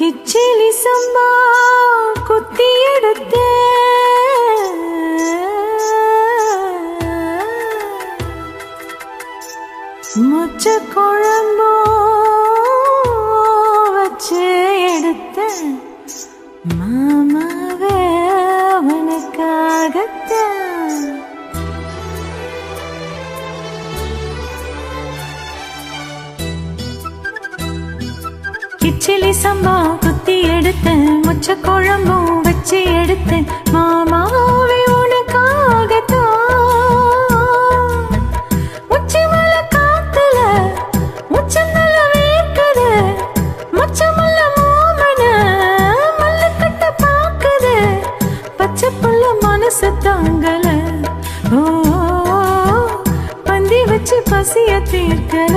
கிச்சிலி சம்பா குத்தி எடுத்த முச்ச குழம்போ வச்சு எடுத்த மாமாவே அவனுக்காகத்தான். கிச்சிலி சம்பா குத்தி எடுத்தேன், முச்ச குழம்பும் வச்சு எடுத்தேன், மாமாவே உனக்காகத்தான். உச்சி மலை காத்துல உச்சந்தல வேர்க்குது, மொச்ச மல்ல மாமன மல்ல கட்ட பாக்குது, பச்சை புள்ள மனசு தாங்கல, ஓ பந்தி வச்சு பசிய தீர்க்கல.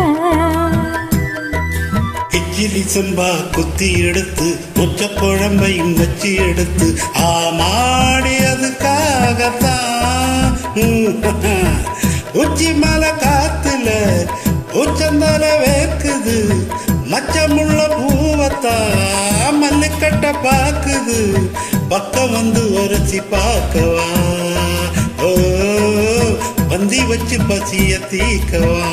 கிச்சிலி சம்பா குத்தி எடுத்து முச்ச குழம்பையும் வச்சு எடுத்து ஆமாடி அதுக்காகத்தான். உச்சி மலை காத்துல உச்சந்தல வேர்க்குது, மச்சமுள்ள பூவத்தான் மல்லுக்கட்ட பாக்குது, பக்கம் வந்து உரைச்சி பார்க்கவா, ஓ பந்தி வச்சு பசிய தீக்கவா.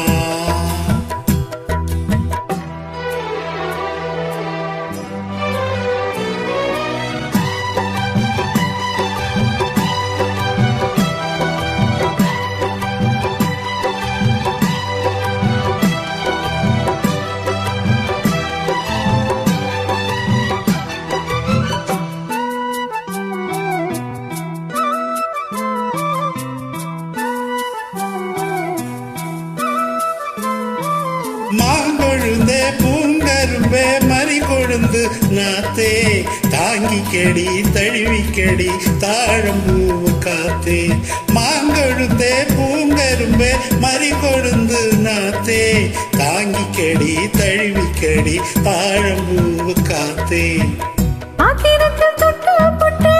மாங்கொழுந்தே பூங்கரும்பே மறி கொழுந்து நாத்தே, தாங்கி கெடி தழுவி கெடி தாழம்பூவு காத்தே. மாங்கொழுந்தே பூங்கரும்பே மறி கொழுந்து நாத்தே, தாங்கி கெடி தழுவி கெடி தாழம்பூவு காத்தே. ஆத்திரத்தில் தொட்டு போட்டு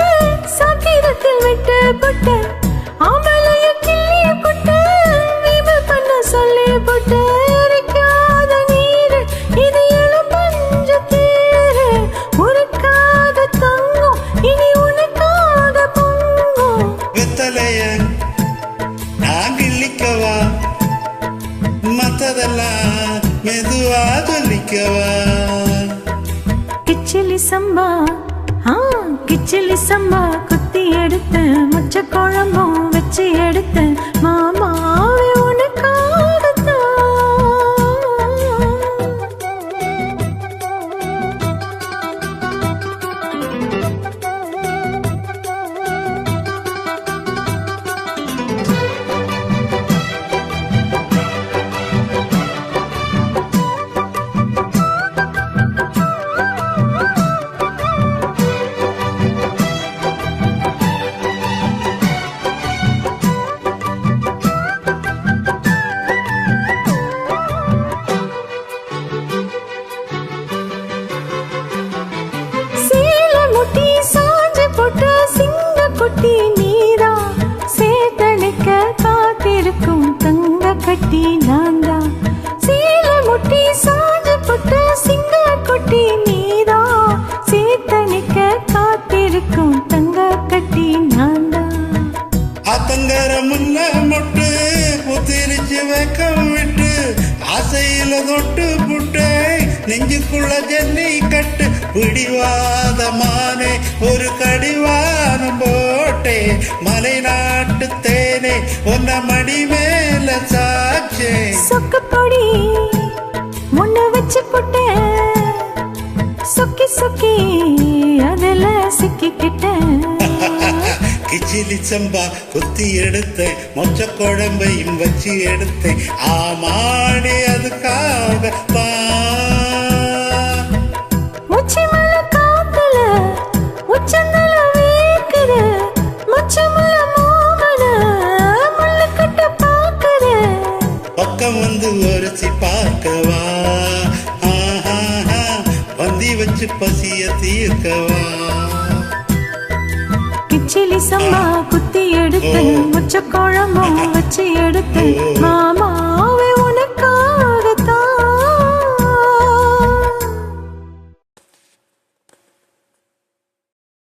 சாத்திரத்தில் விட்டு போட்டு ஆம்பளைய கிள்ளி போட்டு வீம்பு பண்ண சொல்லி போட்டு அரைக்காத நீர் இது எழும் பஞ்ச தேரு, உனக்காக தங்கும் இனி உனக்காக பொங்கும். வெத்தலைய நான் கிள்ளிக்கவா, மத்ததெல்லாம் மெதுவா சொல்லிக்கவா. கிச்சிலி சம்பா கிச்சிலி சம்பா குத்தி எடுத்த, முச்ச குழம்பும் வச்சு எடுத்த, மாமாவே உனக்காகத்தான். குட்டி நீரா சேத்தனுக்க காத்திருக்கும் தங்க கட்டி நான்தா, சீல முட்டி சாஞ்சு போட்ட சிங்க குட்டி நீரா சேத்தனுக்க காத்திருக்கும் தங்க கட்டி நான்தா. அத்தங்கர முன்ன மொட்டு புத்திரிச்சு வைக்கம் விட்டு ஆசையில தொட்டு புட்டு நெஞ்சுக்குள்ள ஜல்லி கட்டு பிடிவாதமானே ஒரு கடிவானம் போட்டே, மலை நாட்டு தேனே ஒன்ன மடி மேல சாச்சே. சொக்கப்பொடி முன்ன வச்சு போட்டேன், சொக்கி சொக்கி அதுல சிக்கிக்கிட்டேன். கிச்சிலி சம்பா குத்தி எடுத்தேன், மொச்ச குழம்பையும் வச்சு எடுத்தேன், ஆமாடி அதுக்காகத்தான். உச்சி மலை காத்துல உச்சந்தல வேர்க்குது, மொச்ச மலை மாமன மல்ல கட்ட பாக்குது, பக்கம் வந்து உரைச்சி பார்க்கவா, பந்தி வச்சு பசிய தீர்க்கவா. கிச்சிலி சம்பா குத்தி எடுத்து, முச்ச குழம்பும் வச்சு எடுத்து,